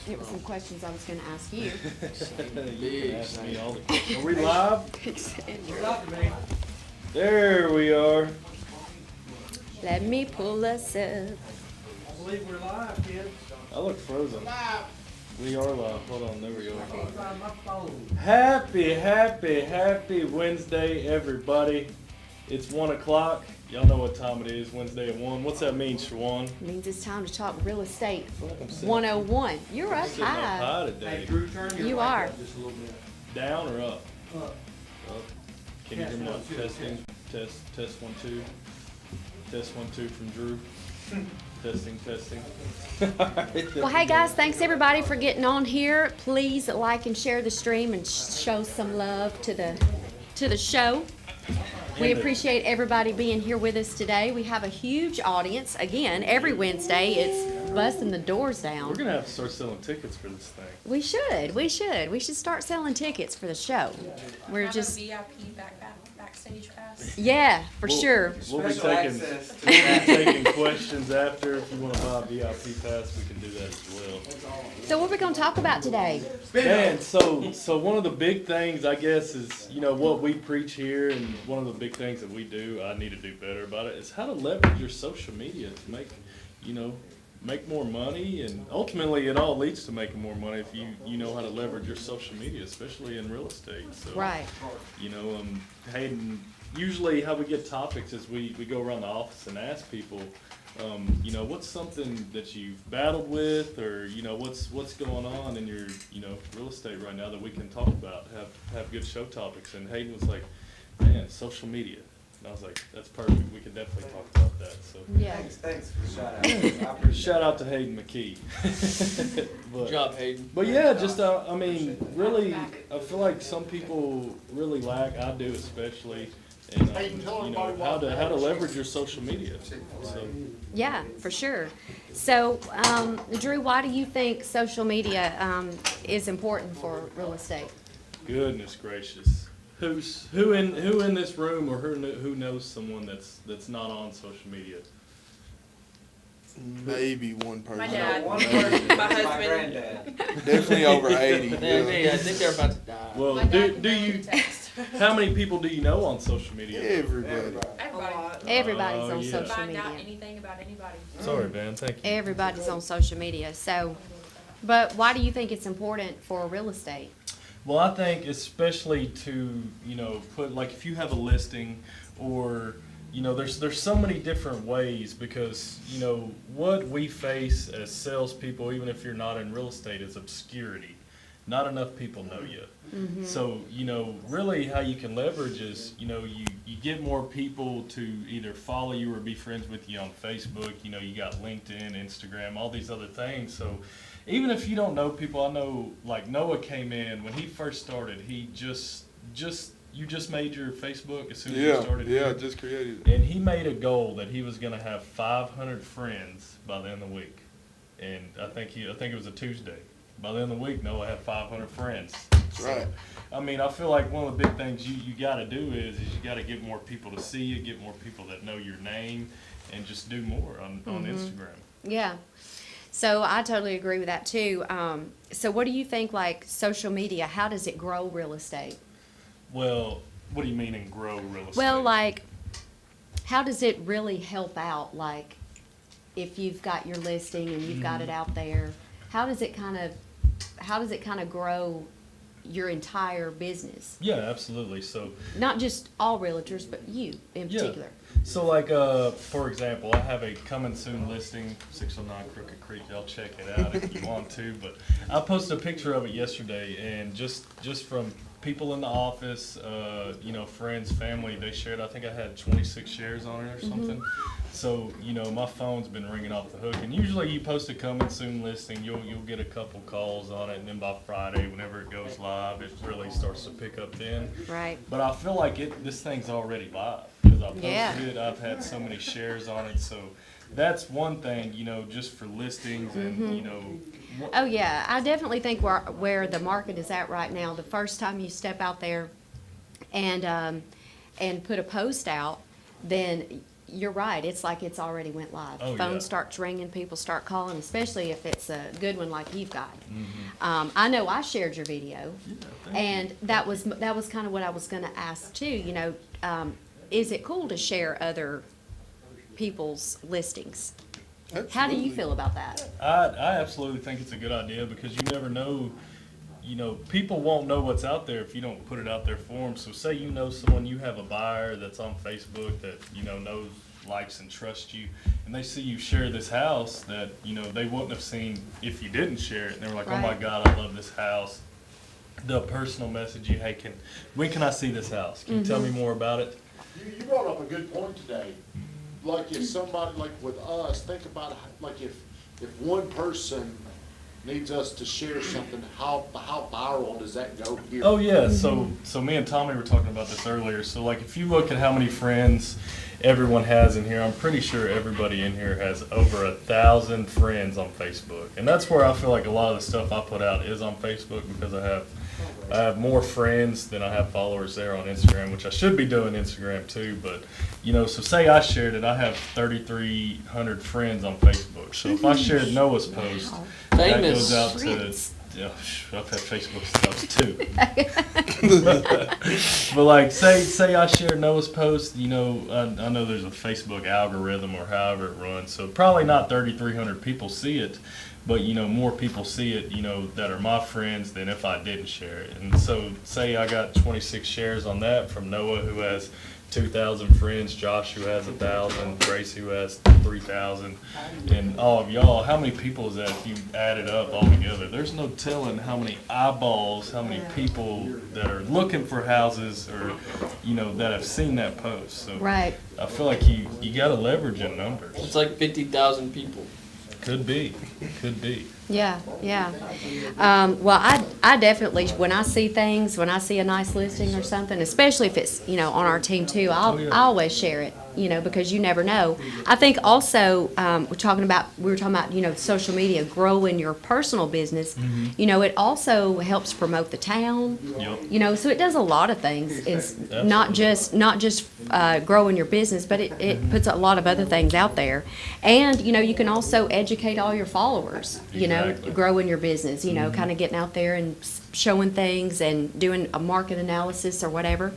It was some questions I was gonna ask you. You can ask me all the questions. Are we live? Andrew. There we are. Let me pull us up. I believe we're live, kids. I look frozen. We are live. Hold on, there we go. I can't find my phone. Happy Wednesday, everybody. It's 1 o'clock. Y'all know what time it is, Wednesday at 1. What's that mean, Shawan? It means it's time to talk real estate. I'm sitting- 101. You're I'm up sitting up high. high Hey, today. Drew, turn your You mic are. up just a little bit. Down or up? Up. Up. Can you hear me now? Test 1, 2, Testing. Test 1 2. Test 1 2 from Drew. Testing. Well, hey guys, thanks everybody for getting on here. Please like and share the stream and show some love to the show. We appreciate everybody being here with us today. We have a huge audience. Again, every Wednesday it's busting the doors down. We're gonna have to start selling tickets for this thing. We should start selling tickets for the show. We're Have just, a VIP backstage pass. yeah, for We'll- sure. We'll be Special taking, access to we'll be taking questions after. If you want to buy a VIP pass, we can do that as well. So what are we gonna talk about today? Man, so one of the big things, I guess, is, you know, what we preach here, and one of the big things that we do, I need to do better about it, is how to leverage your social media to make more money, and ultimately it all leads to making more money if you know how to leverage your social media, especially in real estate. So, Right. you know, Hayden, usually how we get topics is we go around the office and ask people, you know, what's something that you've battled with, or, you know, what's going on in your, you know, real estate right now that we can talk about, have good show topics. And Hayden was like, man, social media. And I was like, that's perfect. We could definitely talk about that. So Yeah. Thanks for the shout out. I appreciate shout out to Hayden McKee. Good job, Hayden. But yeah, just I mean, really, I feel like some people really lack. I do especially, and you know, how to leverage your social media. So, Yeah, for sure. So, Drew, why do you think social media is important for real estate? goodness gracious, who in this room, or who knows someone that's not on social media? Maybe one person. My dad. One person, My my husband. granddad. Definitely over 80. I think they're about to die. Well, My dad do can barely you? text. How many people do you know on social media? Everybody. Everybody. Everybody's Oh, on yeah. social Find out media. anything about anybody. Sorry, man. Thank you. Everybody's on social media. So, but why do you think it's important for real estate? Well, I think especially to, you know, put, like, if you have a listing, or, you know, there's so many different ways, because, you know, what we face as salespeople, even if you're not in real estate, is obscurity. Not enough people know you. So, you know, really how you can leverage is, you know, you get more people to either follow you or be friends with you on Facebook. You know, you got LinkedIn, Instagram, all these other things. So even if you don't know people, I know, like, Noah came in, when he first started, he you just made your Facebook as soon as you started Yeah, here? just created it. And he made a goal that he was gonna have 500 friends by the end of the week. And I think it was a Tuesday. By the end of the week, Noah had 500 friends. That's right. I mean, I feel like one of the big things you gotta do is you gotta get more people to see you, get more people that know your name, and just do more on Instagram. Yeah. So I totally agree with that too. So what do you think, like, social media, how does it grow real estate? Well, what do you mean in grow real estate? Well, like, how does it really help out? Like, if you've got your listing and you've got it out there, how does it kind of grow your entire business? Yeah, absolutely. So Not just all realtors, but you in Yeah. particular. So, like, for example, I have a coming soon listing, 609 Crooked Creek. Y'all check it out if you want to. But I posted a picture of it yesterday, and just from people in the office, you know, friends, family, they shared. I think I had 26 shares on it or something. So, you know, my phone's been ringing off the hook. And usually you post a coming soon listing, you'll get a couple calls on it, and then by Friday, whenever it goes live, it really starts to pick up then. Right. But I feel like this thing's already live, because I posted Yeah. it. I've had so many shares on it. So that's one thing, you know, just for listings and, you know. Oh yeah, I definitely think where the market is at right now, the first time you step out there and put a post out, then you're right. It's like it's already went live. Oh, Phone yeah. starts ringing, people start calling, especially if it's a good one like you've got. Mm-hmm. I know I shared your video, thank and that was kind of what I was going to ask too. You know, is it cool to share other people's listings? How do you Absolutely. feel about that? I absolutely think it's a good idea because you never know, you know, people won't know what's out there if you don't put it out there for them. So say you know someone, you have a buyer that's on Facebook that, you know, knows, likes, and trusts you, and they see you share this house that, you know, they wouldn't have seen if you didn't share it. And they were like, oh my Right. God, I love this house. They'll personal message you, hey, when can I see this house? Can you tell me more about it? You brought up a good point today. Like if somebody, like with us, think about like if one person needs us to share something, how viral does that go here? Oh yeah, so me and Tommy were talking about this earlier. So like if you look at how many friends everyone has in here, I'm pretty sure everybody in here has over 1,000 friends on Facebook. And that's where I feel like a lot of the stuff I put out is on Facebook because I have more friends than I have followers there on Instagram, which I should be doing Instagram too, but you know, so say I shared it, I have 3,300 friends on Facebook. So if I shared Noah's post, that Famous goes out to, friends. yeah, I've had Facebook stuff too. But like, say I share Noah's post, you know, I know there's a Facebook algorithm or however it runs, so probably not 3,300 people see it, but you know, more people see it, you know, that are my friends than if I didn't share it. And so say I got 26 shares on that from Noah, who has 2,000 friends, Josh, who has 1,000, Grace, who has 3,000, and all of y'all. How many people is that if you add it up all together? There's no telling how many eyeballs, how many people that are looking for houses or, you know, that have seen that post. So Right. I feel like you got to leverage in numbers. It's like 50,000 people. Could be. Yeah, yeah. Well, I definitely, when I see things, when I see a nice listing or something, especially if it's, you know, on our team too, I always share it, you know, because you never know. I think also, we were talking about, you know, social media, growing your personal business. You know, it also helps promote the town. Yep. You know, so it does a lot of things. It's not just growing your business, but it puts a lot of other things out there. And, you know, you can also educate all your followers, you know, Exactly. growing your business, you know, kind of getting out there and showing things and doing a market analysis or whatever.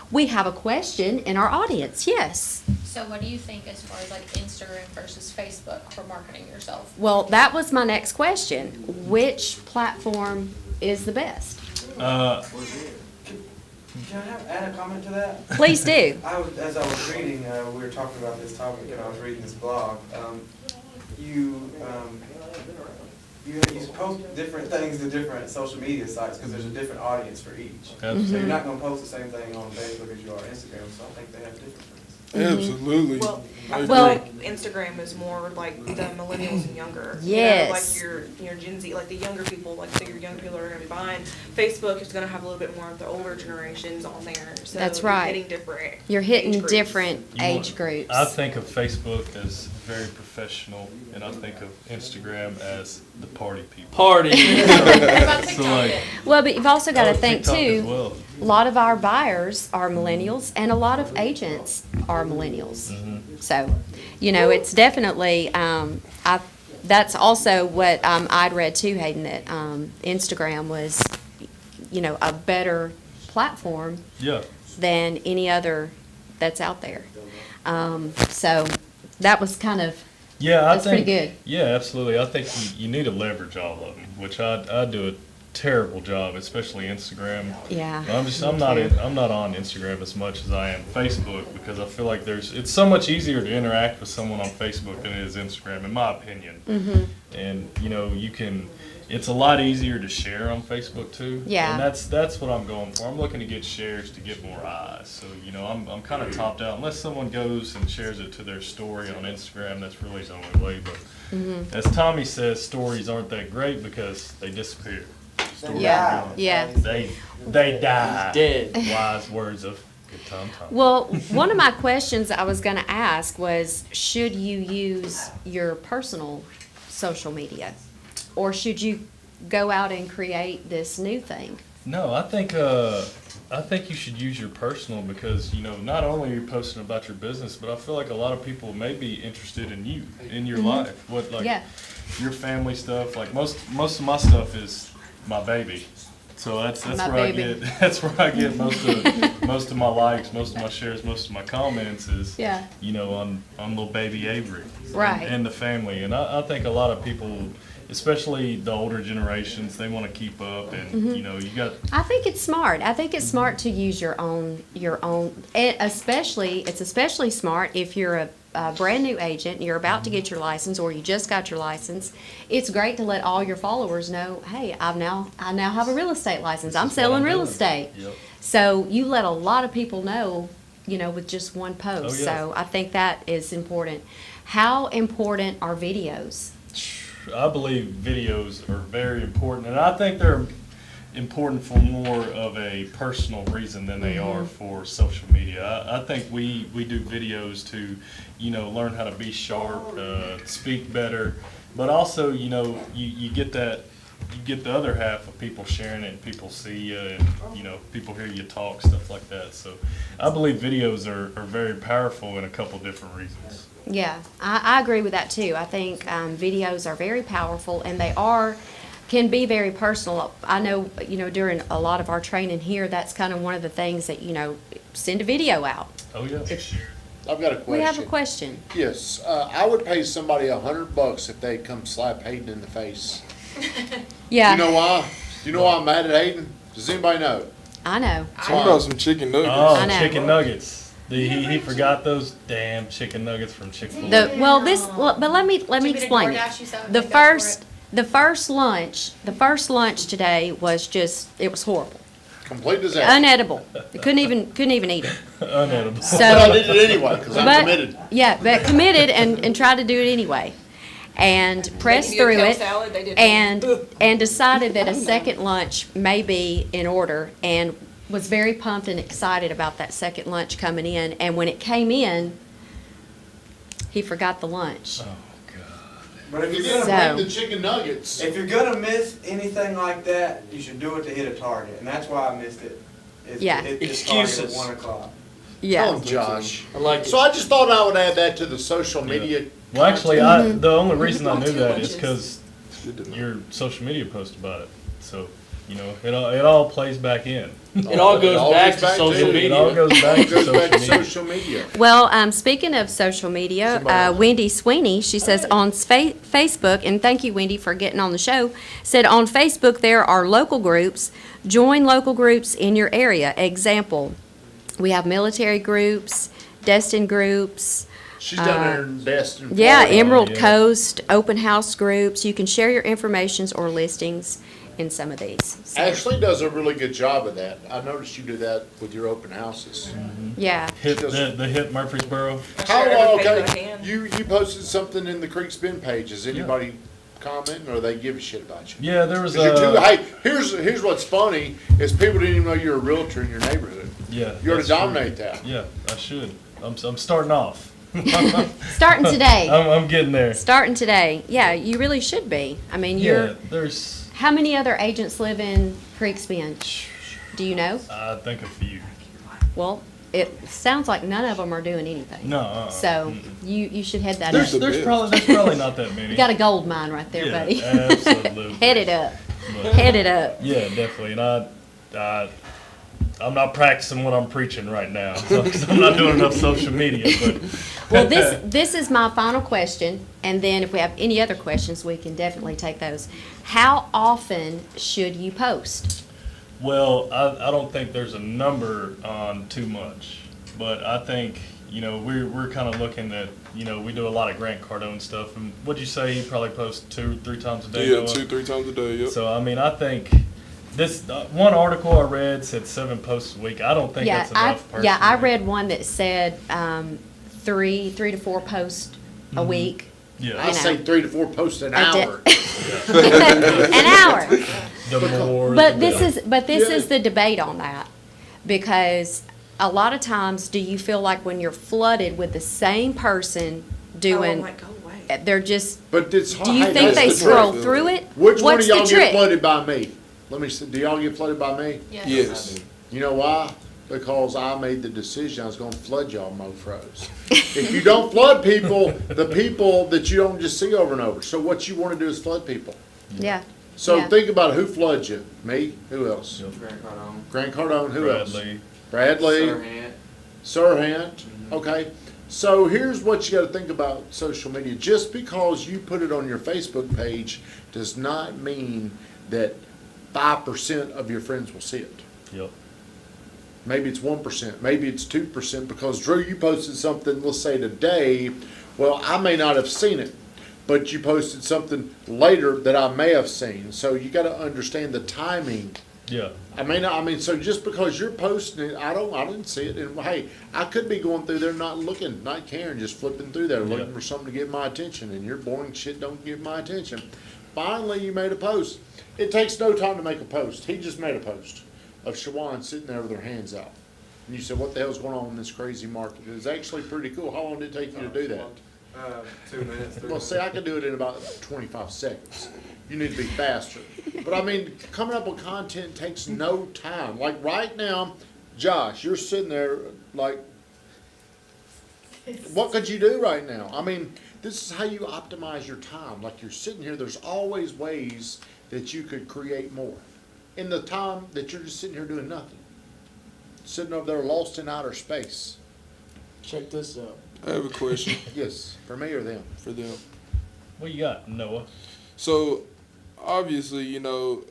We have a question in our audience, yes. So what do you think as far as like Instagram versus Facebook for marketing yourself? Well, that was my next question. Which platform is the best? Can I add a comment to that? Please do. As I was reading, we were talking about this topic, and I was reading this blog. You post different things to different social media sites because there's a different audience for each. Absolutely. So you're not going to post the same thing on Facebook as you are Instagram. So I think they have different things. Absolutely. Well, I feel Well- like Instagram is more like the millennials and younger. You know, Yes. like your Gen Z, like the younger people, like so your young people are gonna be buying. Facebook is gonna have a little bit more of the older generations on there. So That's you're right. hitting different. You're hitting age groups. different You age want- groups. I think of Facebook as very professional, and I think of Instagram as the party people. Party. What about So TikTok like, then? Well, but you've also got to think TikTok as too, well. a lot of our buyers are millennials and a lot of agents are millennials. So, you know, it's definitely, that's also what I'd read too, Hayden, that Instagram was, you know, a better platform Yeah. than any other that's out there. So that was kind of, Yeah, I That's pretty think. good. Yeah, absolutely. I think you need to leverage all of them, which I do a terrible job, especially Instagram. yeah. I'm not on Instagram as much as I am Facebook because I feel like it's so much easier to interact with someone on Facebook than it is Instagram, in my opinion. And you know, it's a lot easier to share on Facebook too. Yeah. And that's what I'm going for. I'm looking to get shares to get more eyes. So, you know, I'm kind of topped out. Unless someone goes and shares it to their story on Instagram, that's really the only way. But as Tommy says, stories aren't that great because they disappear. Stories Yeah, are gone. yeah. They die. Dead. Wise words of GoodTimeTommy. Well, one of my questions I was going to ask was, should you use your personal social media? Or should you go out and create this new thing? No, I think I think you should use your personal because, you know, not only are you posting about your business, but I feel like a lot of people may be interested in you, in your life. What, like, Yeah. your family stuff, like most of my stuff is my baby. So that's My where baby. I get, that's where I get most of my likes, most of my shares, most of my comments is, Yeah. you know, on little baby Avery. Right. And the family. And I think a lot of people, especially the older generations, they want to keep up and, you know, you got, I think it's smart. I think it's smart to use your own, and it's especially smart if you're a brand new agent, and you're about to get your license, or you just got your license. It's great to let all your followers know, hey, I now have a real estate license. I'm This is what selling I'm real doing. estate. Yep. So you let a lot of people know, you know, with just one post. Oh, yeah. So I think that is important. How important are videos? I believe videos are very important, and I think they're important for more of a personal reason than they are for social media. I think we do videos to, you know, learn how to be sharp, speak better, but also, you know, you get the other half of people sharing it and people see you and, you know, people hear you talk, stuff like that. So I believe videos are very powerful in a couple different reasons. Yeah, I agree with that too. I think videos are very powerful, and can be very personal. I know, you know, during a lot of our training here, that's kind of one of the things that, you know, send a video out. Oh, yeah. I've got a question. We have a question. Yes, I would pay somebody $100 if they come slap Hayden in the face. Yeah, You know why? Do you know why I'm mad at Hayden? Does anybody know? I know. Talking about some chicken nuggets. Oh, I know. chicken nuggets. He forgot those damn chicken nuggets from Chick-fil-A. But let me Did you get a explain it. DoorDash you said? The Go for first lunch today was just, it was horrible, Complete disaster. unedible. Couldn't even eat it. Unedible. But I So, did it anyway, because I'm committed. yeah, but committed and tried to do it anyway, and pressed They give you through a kale it. salad, they did And decided that a second lunch may be in order, and was very pumped and excited about that second lunch coming in. And when it came in, he forgot the lunch. Oh, God. But if You you're didn't gonna, bring the chicken nuggets. if you're gonna miss anything like that, you should do it to hit a target, and that's why I missed it. It's Yeah. to hit this target at Excuses. 1:00. Tell Yeah, him, Josh. I like it. So I just thought I would add that to the social media. Well, actually, the only reason I Want knew two that lunches. is because Good to know. your social media post about it. So, you know, it all plays back in. It all goes back to social It all media. goes back It to goes back to social media. social media. well, speaking of social media, Somebody else. Wendy Sweeney, she says on Facebook, and thank you, Wendy, for getting on the show, said on Facebook there are local groups. Join local groups in your area. Example, we have military groups, Destin groups, She's down there in Destin. yeah, Florida. Emerald yeah. Coast, open house groups. You can share your informations or listings in some of these. So, Ashley does a really good job of that. I noticed you do that with your open houses. yeah. Hit the hit Murfreesboro. How, Share every page I okay, can. you posted something in the Creek Spin page. Is anybody commenting or they give a shit about you? Yeah, there was 'Cause you're too, a hey, here's what's funny is people didn't even know you're a realtor in your neighborhood. yeah. You ought that's to true. dominate that. Yeah, I should. I'm starting off. Starting today. I'm getting there. Starting today. Yeah, you really should be. I mean, Yeah, there's how many other agents live in Creeks Bend? Do you know? I think a few. Well, it sounds like none of them are doing anything. No. So you should head that There's up. the there's probably not that many. You got a gold mine right there, Yeah, buddy. absolutely. Head it up. But, Head it up. yeah, definitely. And I'm not practicing what I'm preaching right now, because I'm not doing enough social media. But Well, this is my final question, and then if we have any other questions, we can definitely take those. How often should you post? well, I don't think there's a number on too much, but I think, you know, we're kind of looking at, you know, we do a lot of Grant Cardone stuff, and what'd you say, you probably post 2-3 times a day? Yeah, Noah? 2-3 times a day. Yep. So I mean, I think this one article I read said 7 posts a week. I don't think that's enough. Personally. I read one that said 3 to 4 posts a week. Yeah, I say 3 to 4 posts an I did- hour. An hour. the more. But the this better. is the debate on that, because a lot of times, do you feel like when you're flooded with the same person Oh, I'm doing, like, go away. they're just, But it's do you hey, think that's they the scroll trick. through it? Which one What's of y'all the get trick? flooded by me? Let me see. Do y'all get flooded by me? Yes. You know why? Because I made the decision I was gonna flood y'all mofros. If you don't flood people, the people that you don't just see over and over. So what you wanna do is flood people. Yeah. So Yeah. think about who floods you. Me? Who else? Grant Cardone. Grant Cardone, who else? Bradley. Bradley. Sirhan. Sirhan, okay. So here's what you gotta think about social media. Just because you put it on your Facebook page does not mean that 5% of your friends will see it. Yep. Maybe it's 1%, maybe it's 2%, because Drew, you posted something, let's say today, well, I may not have seen it, but you posted something later that I may have seen. So you gotta understand the timing. Yeah. So just because you're posting it, I didn't see it, and hey, I could be going through there not looking, not caring, just flipping through there, looking Yeah. for something to get my attention, and your boring shit don't get my attention. Finally, you made a post. It takes no time to make a post. He just made a post of Shawan sitting there with her hands out. And you said, what the hell's going on in this crazy market? It was actually pretty cool. How long did it take you to do that? 2 minutes. 3 Well, see, I could do it in about 25 seconds. You need to be faster. But I mean, coming up with content takes no time. Like right now, Josh, you're sitting there like, what could you do right now? I mean, this is how you optimize your time. Like you're sitting here, there's always ways that you could create more. In the time that you're just sitting here doing nothing. Sitting over there lost in outer space. Check this out. I have a question Yes, for me or them? for them. What you got, Noah? So, obviously, you know,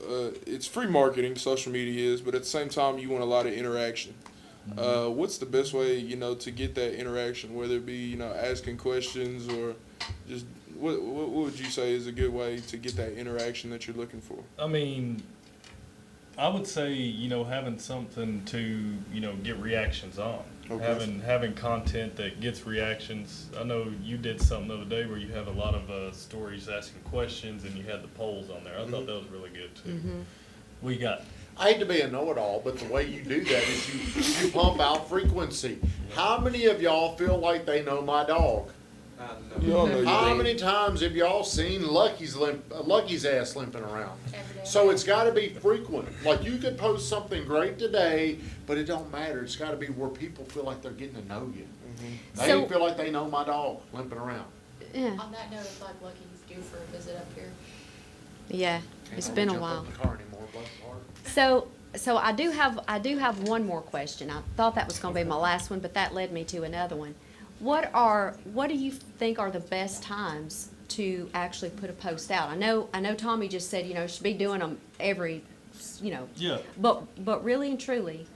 it's free marketing, social media is, but at the same time, you want a lot of interaction. What's the best way, you know, to get that interaction, whether it be, you know, asking questions or just, what would you say is a good way to get that interaction that you're looking for? I mean, I would say, you know, having something to, you know, get reactions on. Okay. Having content that gets reactions. I know you did something the other day where you have a lot of stories asking questions and you had the polls on there. I thought that was really good too. We got. I hate to be a know-it-all, but the way you do that is you pump out frequency. How many of y'all feel like they know my dog? You all know you How do. many times have y'all seen Lucky's ass limping around? Every day. So it's gotta be frequent. Like you could post something great today, but it don't matter. It's gotta be where people feel like they're getting to know you. They So- feel like they know my dog limping around. Yeah. On that note, it's like Lucky's due for a visit up here. Yeah. It's been a Can't while. jump in the car anymore, bless his heart. So I do have one more question. I thought that was gonna be my last one, but that led me to another one. What do you think are the best times to actually put a post out? I know Tommy just said, you know, should be doing them every, you know. Yeah. But really and truly,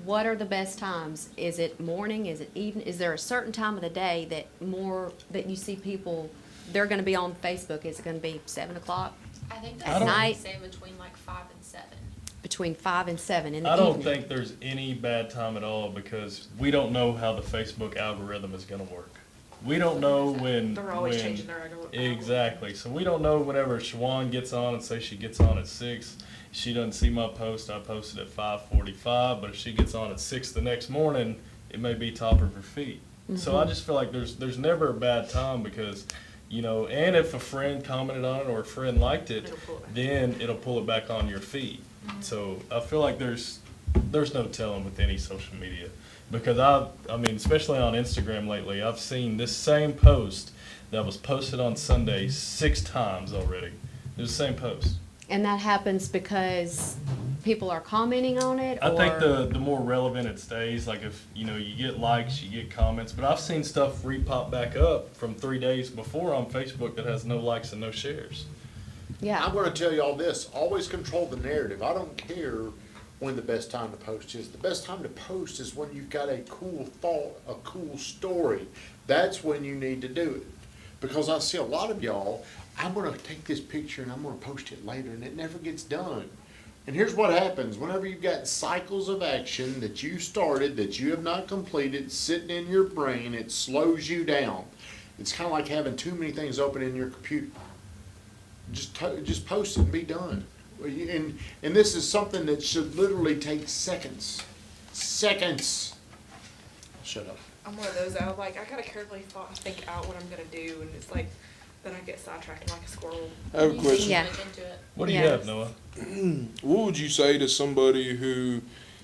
what are the best times? Is it morning? Is it evening? Is there a certain time of the day that you see people, they're gonna be on Facebook? Is it gonna be 7 o'clock? I think At that's night? say between like 5 and 7. Between 5 and 7 in the I evening? don't think there's any bad time at all because we don't know how the Facebook algorithm is going to work. We don't know when. They're always changing their algorithm. Exactly. So we don't know whenever Shawan gets on and say she gets on at 6. She doesn't see my post. I posted at 5:45, but if she gets on at 6 the next morning, it may be top of her feed. So I just feel like there's never a bad time because, you know, and if a friend commented on it or a friend liked it, It'll pull it back. then it'll pull it back on your feed. So I feel like there's no telling with any social media because I mean, especially on Instagram lately, I've seen this same post that was posted on Sunday 6 times already. It's the same post. And that happens because people are commenting on it, I think or- the more relevant it stays, like if, you know, you get likes, you get comments, but I've seen stuff re-pop back up from 3 days before on Facebook that has no likes and no shares. Yeah. I'm gonna tell y'all this, always control the narrative. I don't care when the best time to post is. The best time to post is when you've got a cool thought, a cool story. That's when you need to do it. Because I see a lot of y'all, I'm gonna take this picture and I'm gonna post it later, and it never gets done. And here's what happens, whenever you've got cycles of action that you started, that you have not completed, sitting in your brain, it slows you down. It's kinda like having too many things open in your computer. Just post it and be done. And this is something that should literally take seconds. Seconds. Shut up. I'm one of those, I gotta carefully think out what I'm gonna do, and it's like, then I get sidetracked like a squirrel. I have a question. Yeah. Into it. What do you Yeah. have, Noah? What would you say to somebody who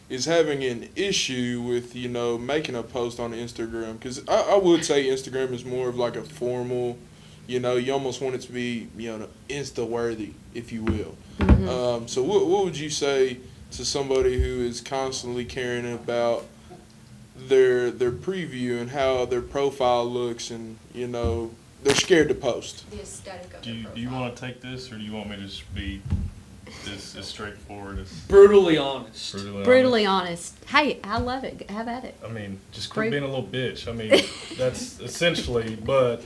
is having an issue with, making a post on Instagram. Because I would say Instagram is more of like a formal, you almost want it to be, Insta-worthy, if you will. So what would you say to somebody who is constantly caring about their preview and how their profile looks and, they're scared to post? The aesthetic of Do you want to take this, or do you want me to just be as straightforward as Brutally honest. Brutally honest. Hey, I love it. Have at it. I mean, just quit being a little bitch. I mean, that's essentially, but,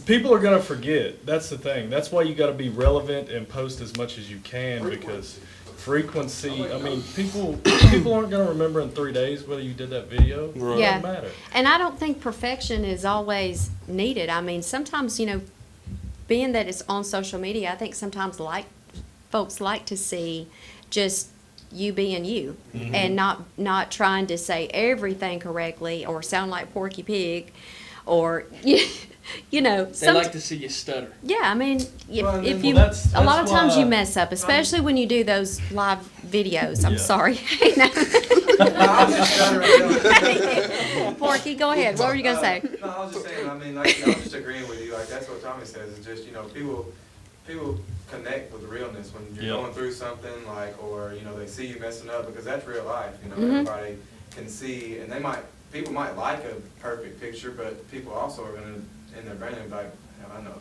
people are going to forget. That's the thing. That's why you got to be relevant and post as much as you can, because frequency, I mean, people aren't going to remember in 3 days whether you did that video. Right. It Yeah. doesn't matter. And I don't think perfection is always needed. I mean, sometimes, being that it's on social media, I think sometimes folks like to see just you being you and not trying to say everything correctly or sound like Porky Pig or They like to see you stutter. yeah, I mean, Well, if you that's a lot of times why- you mess up, especially when you do those live videos. I'm Yeah. sorry. I was just stuttering. Porky, go ahead. What were you gonna say? No, I was just saying, I mean, like, I was just agreeing with you, like, that's what Tommy says, it's just, people connect with realness when you're Yeah. going through something, like, or, they see you messing up, because that's real life, Mhm. everybody can see, and people might like a perfect picture, but people also are gonna, in their brain, be like, hell, I know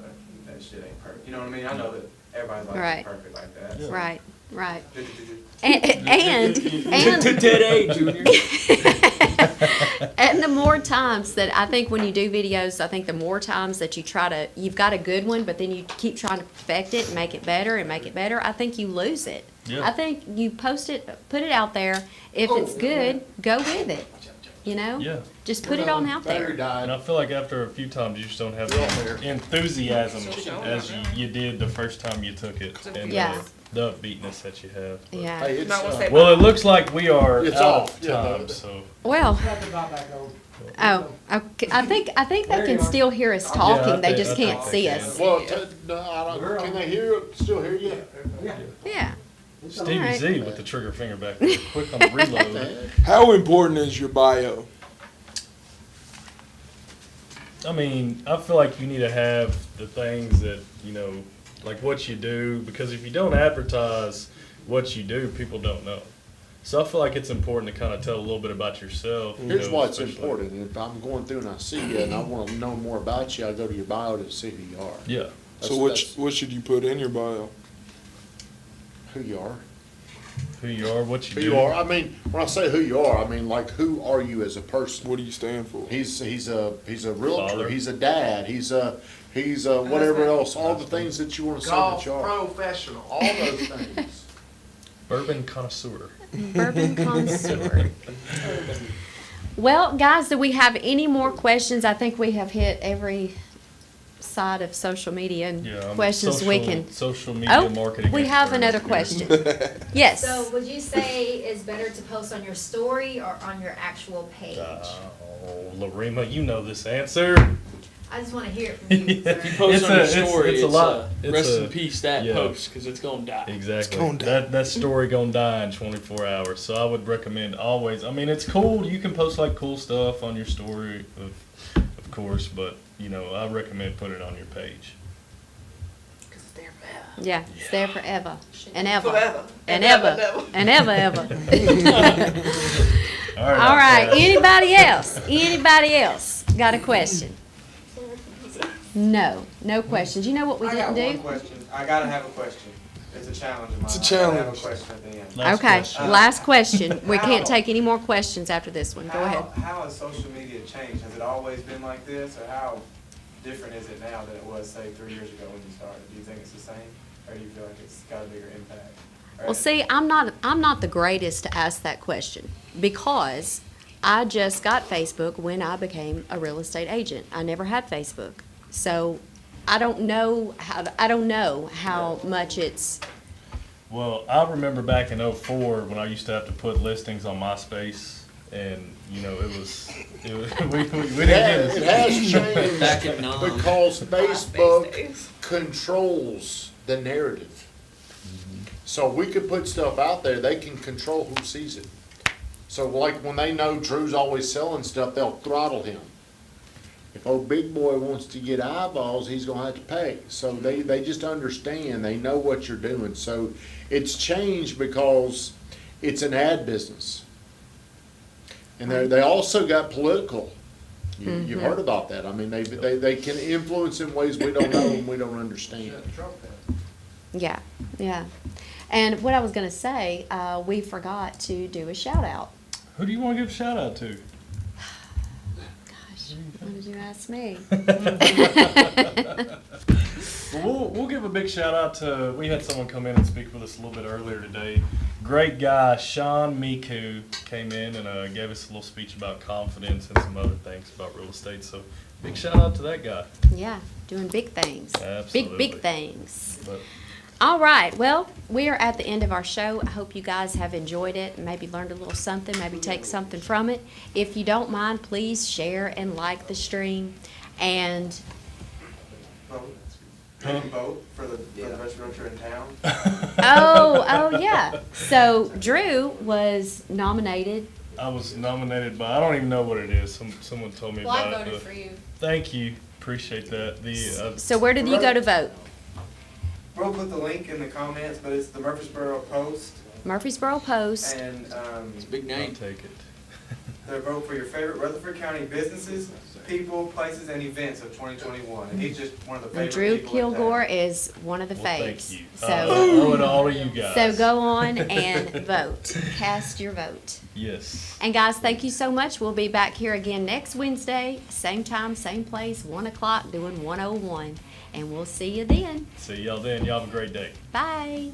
that shit ain't perfect, you know what I mean? I know that everybody's like Right. perfect like that. Yeah. Right, right. So. And Dead A, Junior. and the more times that I think when you do videos, I think the more times that you've got a good one, but then you keep trying to perfect it and make it better and make it better, I think you lose it. Yeah. I think you post it, put it out there. If it's good, go with it. Yeah. Just put it on out Battery there. And died. I feel like after a few times, you just don't have the enthusiasm as you did the first time you took it, and Yeah. the upbeatness that you have. But- Yeah. Hey, it's, Not gonna say Well, it looks like we are It's out off. of Yeah, time, the- so. Well, Got the vibe back on. okay. I think they There can you are. still hear us Yeah, talking. I They think- just I think can't they see can. us. well, no, I don't, can they still hear you? Yeah. Yeah. Stevie Alright. Z with the trigger finger back there, quick on the reload. How important is your bio? I mean, I feel like you need to have the things that, like what you do, because if you don't advertise what you do, people don't know. So I feel like it's important to kind of tell a little bit about yourself. Here's why it's especially- important. If I'm going through and I see you and I want to know more about you, I go to your bio to see who you are. Yeah. So what should you put in your bio? Who you are. Who you are, what you Who do. you are. I mean, when I say who you are, I mean like who are you as a person? What do you stand for? He's a realtor. Father. He's a dad. He's a whatever else. All the things that you want to say that you are. professional. All those things. Bourbon connoisseur. Bourbon connoisseur. Well, guys, do we have any more questions? I think we have hit every side of social media and Yeah. questions we can. Social media marketing. We have expert another here. question. Yes. So would you say it's better to post on your story or on your actual page? Oh, Larima, you know this answer. I just wanna hear it from you, Yeah. sir. If you post It's on your a- it's- story, it's a lot. It's rest a- in peace that yeah. post, because it's gonna die. Exactly. gonna die. That story gonna die in 24 hours. So I would recommend always. I mean, it's cool. You can post like cool stuff on your story, of course, but I recommend putting it on your page. Yeah, it's there forever and ever. Forever. And Never, ever. never. And ever, ever. All right. All right. guys. Anybody else? Anybody else got a question? No, no questions. You know what we I got didn't one do? question. I gotta have a question. It's a challenge of mine. It's a I gotta have challenge. a question at the end. Last Okay, question. last question. We How- can't take any more questions after this one. Go ahead. How has social media changed? Has it always been like this, or how different is it now than it was, say, 3 years ago when you started? Do you think it's the same, or do you feel like it's got a bigger impact? Well, see, I'm not the greatest to ask that question because I just got Facebook when I became a real estate agent. I never had Facebook, so I don't know how much it's. Well, I remember back in 04 when I used to have to put listings on MySpace, and it was we didn't It get has, it has changed Back in because MySpace Facebook days. controls the narrative. So we could put stuff out there, they can control who sees it. So like when they know Drew's always selling stuff, they'll throttle him. If old big boy wants to get eyeballs, he's gonna have to pay. So they just understand, they know what you're doing. So it's changed because it's an ad business. And they also got political. You've heard about that. I mean, they can influence in ways we don't know and we don't understand. Yeah, yeah. And what I was gonna say, we forgot to do a shout out. Who do you want to give a shout out to? Gosh, why did you ask me? Well, we'll give a big shout out to, we had someone come in and speak with us a little bit earlier today. Great guy, Sean Miku, came in and gave us a little speech about confidence and some other things about real estate. So big shout out to that guy. Yeah, doing big things. Absolutely. Big things. But All right, well, we are at the end of our show. I hope you guys have enjoyed it and maybe learned a little something, maybe take something from it. If you don't mind, please share and like the stream. And Vote. You can vote for the best realtor in town. oh yeah. So Drew was nominated. I was nominated by, I don't even know what it is. Someone told me Well, I about it. voted for you. Thank you. Appreciate that. So where did you go to vote? We'll put the link in the comments, but it's the Murfreesboro Post, Murfreesboro Post. and It's a big I'll name. take it. their vote for your favorite Rutherford County businesses, people, places, and events of 2021. And he's just one of the And favorite Drew people in town. Kilgore is one of the Well, faves. thank you. So, I owe it all to you guys. so go on and vote. Cast your vote. Yes. And guys, thank you so much. We'll be back here again next Wednesday, same time, same place, 1 o'clock, doing 101. And we'll see you then. See y'all then. Y'all have a great day. Bye.